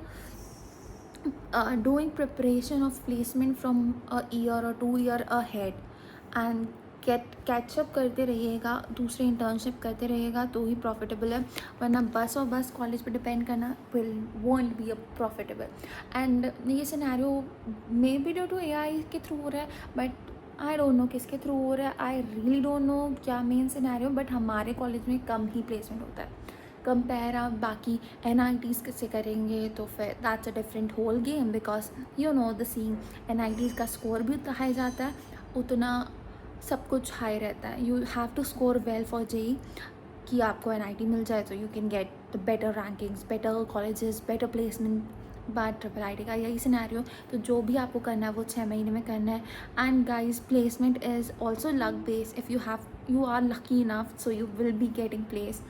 doing preparation of placement from a year or 2 year ahead, and catch up करते रहिएगा, दूसरे internship करते रहिएगा तो ही profitable है, वरना बस और बस कॉलेज पे डिपेंड करना won't be a profitable. And ये scenario may be due to AI के थ्रू हो रहा है, बट आई डोंट नो किसके थ्रू हो रहा है, आई रियली डोंट नो क्या मेन सिनेरियो, बट हमारे कॉलेज में कम ही प्लेसमेंट होता है। कंपेयर आप बाकी NITs से करेंगे तो फिर that's a different whole game, because you know the scene, NITs का स्कोर भी उतना हाई जाता है, उतना सब कुछ हाई रहता है। You have to score well for JEE कि आपको NIT मिल जाए, तो you can get the better rankings, better colleges, better placement. But triple IT का यही सिनेरियो, तो जो भी आपको करना है वो 6 महीने में करना है। And guys, placement is also luck based. If you are lucky enough, so you will be getting place.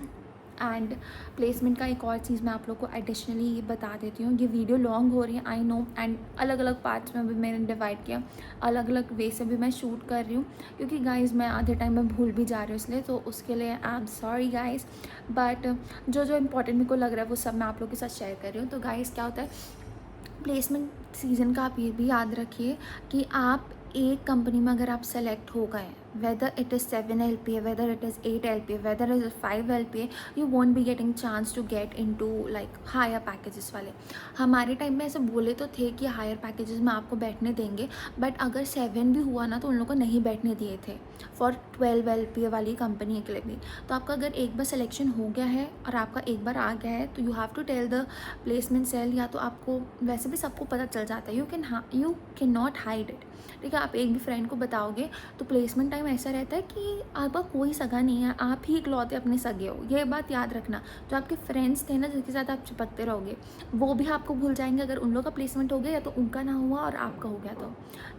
And placement का एक और चीज़ मैं आप लोग को एडिशनली बता देती हूँ। ये वीडियो लॉन्ग हो रही है, आई नो, एंड अलग अलग पार्ट्स में भी मैंने डिवाइड किया, अलग अलग वे से भी मैं शूट कर रही हूँ, क्योंकि गाइज़ मैं आधे टाइम में भूल भी जा रही हूँ, इसलिए तो उसके लिए I am sorry guys. But जो जो इम्पोर्टेंट मेरे को लग रहा है वो सब मैं आप लोग के साथ शेयर कर रही हूँ। तो गाइज़ क्या होता है, प्लेसमेंट सीज़न का आप ये भी याद रखिए कि आप एक कंपनी में अगर आप सेलेक्ट हो गए, whether it is 7 LPA, whether it is 8 LPA, whether it is 5 LPA, you won't be getting chance to get into like higher packages वाले। हमारे टाइम में ऐसे बोले तो थे कि हायर पैकेजेस में आपको बैठने देंगे, बट अगर 7 भी हुआ ना तो उन लोगों को नहीं बैठने दिए थे फॉर 12 LPA वाली कंपनी के लिए भी। तो आपका अगर एक बार सिलेक्शन हो गया है और आपका एक बार आ गया है तो you have to tell the placement cell, या तो आपको वैसे भी सबको पता चल जाता है, you can not hide it. ठीक है, आप एक भी फ्रेंड को बताओगे तो प्लेसमेंट टाइम ऐसा रहता है कि आपका कोई सगा नहीं है, आप ही इकलौते अपने सगे हो। ये बात याद रखना, जो आपके फ्रेंड्स थे ना जिनके साथ आप चिपकते रहोगे, वो भी आपको भूल जाएंगे अगर उन लोग का प्लेसमेंट हो गया या तो उनका ना हुआ और आपका हो गया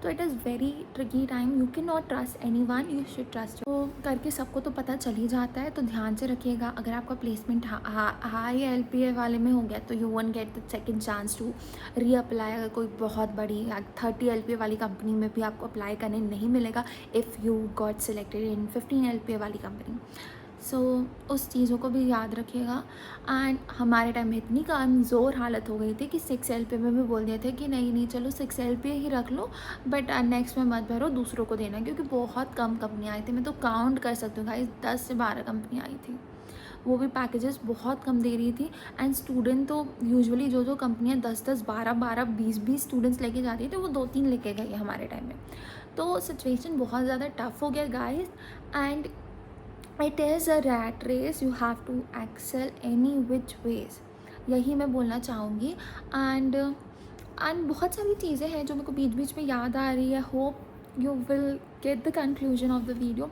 तो it is very tricky time. You can not trust any one, you should trust. तो करके सबको तो पता चल ही जाता है, तो ध्यान से रखिएगा। अगर आपका प्लेसमेंट हाई LPA वाले में हो गया तो you won't get the second chance to reapply. अगर कोई बहुत बड़ी 30 LPA वाली कंपनी में भी आपको अप्लाई करने नहीं मिलेगा if you got selected in 15 LPA वाली कंपनी। सो उस चीज़ों को भी याद रखिएगा। एंड हमारे टाइम में इतनी कमज़ोर हालत हो गई थी कि 6 LPA में भी बोल दिए थे कि नहीं नहीं चलो 6 LPA ही रख लो, बट नेक्स्ट में मत भरो, दूसरों को देना, क्योंकि बहुत कम कंपनियाँ आई थी। मैं तो काउंट कर सकती हूँ भाई, 10 से 12 कंपनियाँ आई थी, वो भी पैकेजेस बहुत कम दे रही थी। एंड स्टूडेंट तो यूजुअली जो कंपनियाँ 10-10, 12-12, 20-20 स्टूडेंट्स लेके जाती थी वो 2-3 लेके गई हमारे टाइम में। तो सिचुएशन बहुत ज़्यादा टफ हो गया guys, and it is a rat race, you have to excel any which ways, यही मैं बोलना चाहूँगी। एंड बहुत सारी चीज़ें हैं जो मेरे को बीच बीच में याद आ रही है। Hope you will get the conclusion of the video.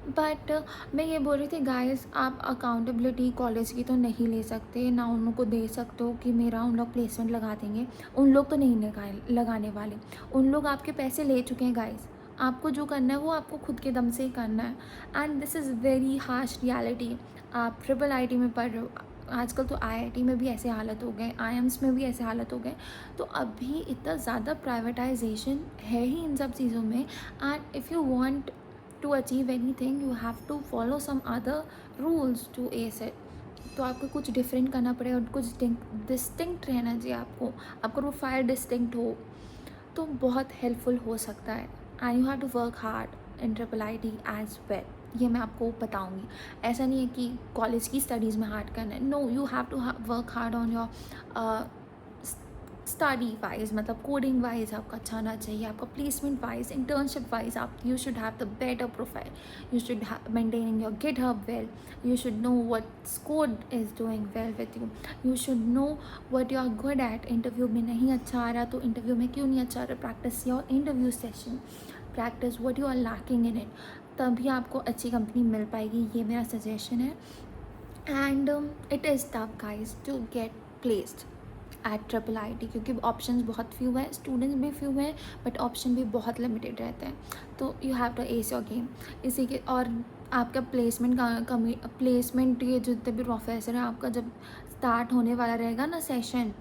But मैं ये बोल रही थी गाइस, आप अकाउंटेबिलिटी कॉलेज की तो नहीं ले सकते ना, उन लोग को दे सकते हो कि मेरा उन लोग प्लेसमेंट लगा देंगे। उन लोग तो नहीं लगाने वाले, उन लोग आपके पैसे ले चुके हैं गाइस। आपको जो करना है वो आपको खुद के दम से ही करना है, and this is very harsh reality. आप ट्रिपल IT में पढ़ रहे हो, आजकल तो IIT में भी ऐसे हालत हो गए, IIMs में भी ऐसे हालत हो गए। तो अभी इतना ज़्यादा प्राइवेटाइजेशन है ही इन सब चीज़ों में, and if you want to achieve anything you have to follow some other rules to ace it। तो आपको कुछ डिफरेंट करना पड़ेगा, कुछ डिस्टिंक्ट रहना चाहिए आपका प्रोफाइल डिस्टिंक्ट हो तो बहुत हेल्पफुल हो सकता है। And you have to work hard in triple IT as well, ये मैं आपको बताऊंगी। ऐसा नहीं है कि कॉलेज की स्टडीज़ में हार्ड करना है, no, you have to work hard on your study wise, मतलब कोडिंग वाइज आपका अच्छा होना चाहिए, आपका प्लेसमेंट वाइज, इंटर्नशिप वाइज आप you should have the better profile, you should maintaining your GitHub well, you should know what code is doing well with you, you should know what you are good at. Interview में नहीं अच्छा आ रहा तो interview में क्यों नहीं अच्छा आ रहा, practice your interview session, practice what you are lacking in it, तभी आपको अच्छी कंपनी मिल पाएगी. ये मेरा सजेशन है. And it is tough guys to get placed at IIIT, क्योंकि ऑप्शंस बहुत फ्यू हैं, स्टूडेंट्स भी फ्यू हैं, बट ऑप्शन भी बहुत लिमिटेड रहते हैं. तो you have to ace your game. इसी के और आपका प्लेसमेंट का प्लेसमेंट ये जितने भी प्रोफेसर हैं, आपका जब स्टार्ट होने वाला रहेगा ना सेशन,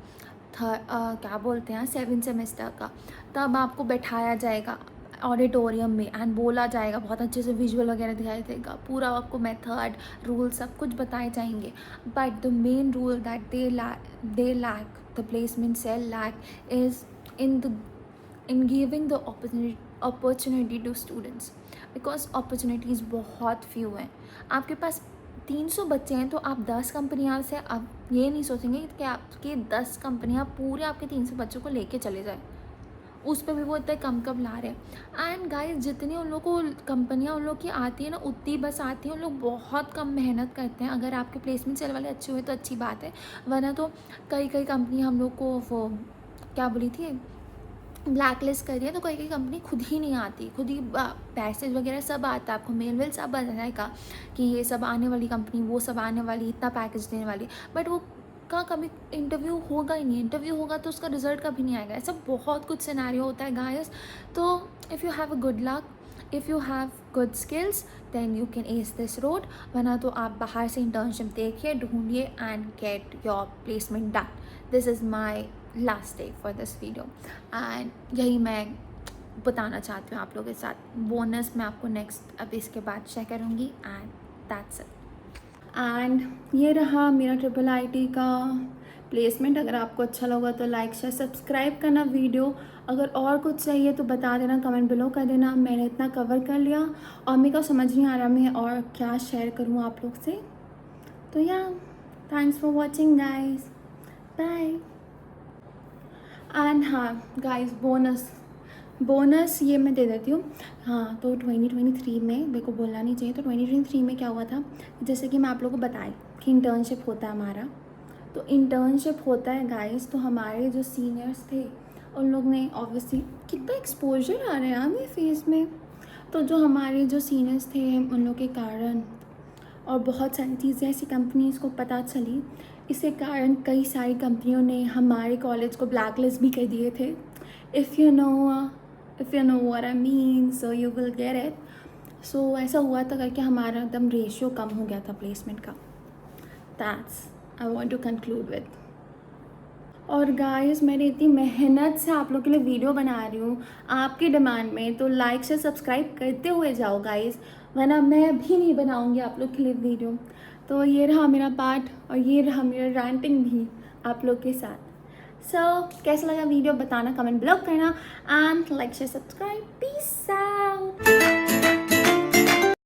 क्या बोलते हैं 7 सेमेस्टर का, तब आपको बैठाया जाएगा ऑडिटोरियम में एंड बोला जाएगा, बहुत अच्छे से विजुअल वगैरह दिखाई देगा, पूरा आपको मेथड रूल सब कुछ बताए जाएंगे. But the main rule that they lack, the placement cell lack is in giving the opportunity to students, because opportunities बहुत few हैं. आपके पास 300 बच्चे हैं तो आप 10 कंपनियां से आप ये नहीं सोचेंगे कि आपके 10 कंपनियां पूरे आपके 300 बच्चों को लेके चले जाए, उस पर भी वो इतने कम कम ला रहे हैं. एंड गाइस जितनी उन लोग को कंपनियां उन लोग की आती है ना, उतनी बस आती है, उन लोग बहुत कम मेहनत करते हैं. अगर आपके प्लेसमेंट सेल वाले अच्छे हुए तो अच्छी बात है, वरना तो कई कंपनी हम लोग को वो क्या बोली थी ब्लैक लिस्ट कर दिया, तो कई कंपनी खुद ही नहीं आती, खुद ही पैसेज वगैरह सब आता है, आपको मेल सब आ जाएगा कि ये सब आने वाली कंपनी, वो सब आने वाली, इतना पैकेज देने वाली, बट वो का कभी इंटरव्यू होगा ही नहीं. इंटरव्यू होगा तो उसका रिजल्ट कभी नहीं आएगा. ऐसा बहुत कुछ सिनेरियो होता है गाइस. तो if you have a good luck, if you have good skills, then you can ace this road. वरना तो आप बाहर से इंटर्नशिप देखिए, ढूंढिए and get your placement done. This is my last day for this video एंड यही मैं बताना चाहती हूँ आप लोगों के साथ. बोनस मैं आपको नेक्स्ट अब इसके बाद शेयर करूँगी एंड दैट्स इट. एंड ये रहा मेरा IIIT का प्लेसमेंट. अगर आपको अच्छा लगा तो लाइक शेयर सब्सक्राइब करना वीडियो. अगर और कुछ चाहिए तो बता देना, कमेंट बिलो कर देना. मैंने इतना कवर कर लिया और मेरे को समझ नहीं आ रहा मैं और क्या शेयर करूँ आप लोग से. तो या thanks for watching guys, bye. And हाँ गाइज बोनस ये मैं दे देती हूँ. हाँ तो 2023 में मेरे को बोलना नहीं चाहिए, तो 2023 में क्या हुआ था, जैसे कि मैं आप लोगों को बताई कि इंटर्नशिप होता है हमारा. तो इंटर्नशिप होता है गाइस, तो हमारे जो सीनियर्स थे उन लोग ने ऑब्वियसली, कितना एक्सपोजर आ रहा है यार मेरे फेस में, तो जो हमारे जो सीनियर्स थे उन लोग के कारण और बहुत सारी चीज़ें ऐसी कंपनीज़ को पता चली, इसके कारण कई सारी कंपनियों ने हमारे कॉलेज को ब्लैक लिस्ट भी कर दिए थे. If you know what I mean, so you will get it. So ऐसा हुआ था करके हमारा एकदम रेशियो कम हो गया था प्लेसमेंट का. That's I want to conclude with. और गाइस मैंने इतनी मेहनत से आप लोग के लिए वीडियो बना रही हूँ आपकी डिमांड में, तो लाइक से सब्सक्राइब करते हुए जाओ गाइस, वरना मैं भी नहीं बनाऊँगी आप लोग के लिए वीडियो. तो ये रहा मेरा पार्ट और ये रहा मेरा रैंटिंग भी आप लोग के साथ. सो कैसा लगा वीडियो बताना, कमेंट बिलो करना and like share subscribe. Peace out.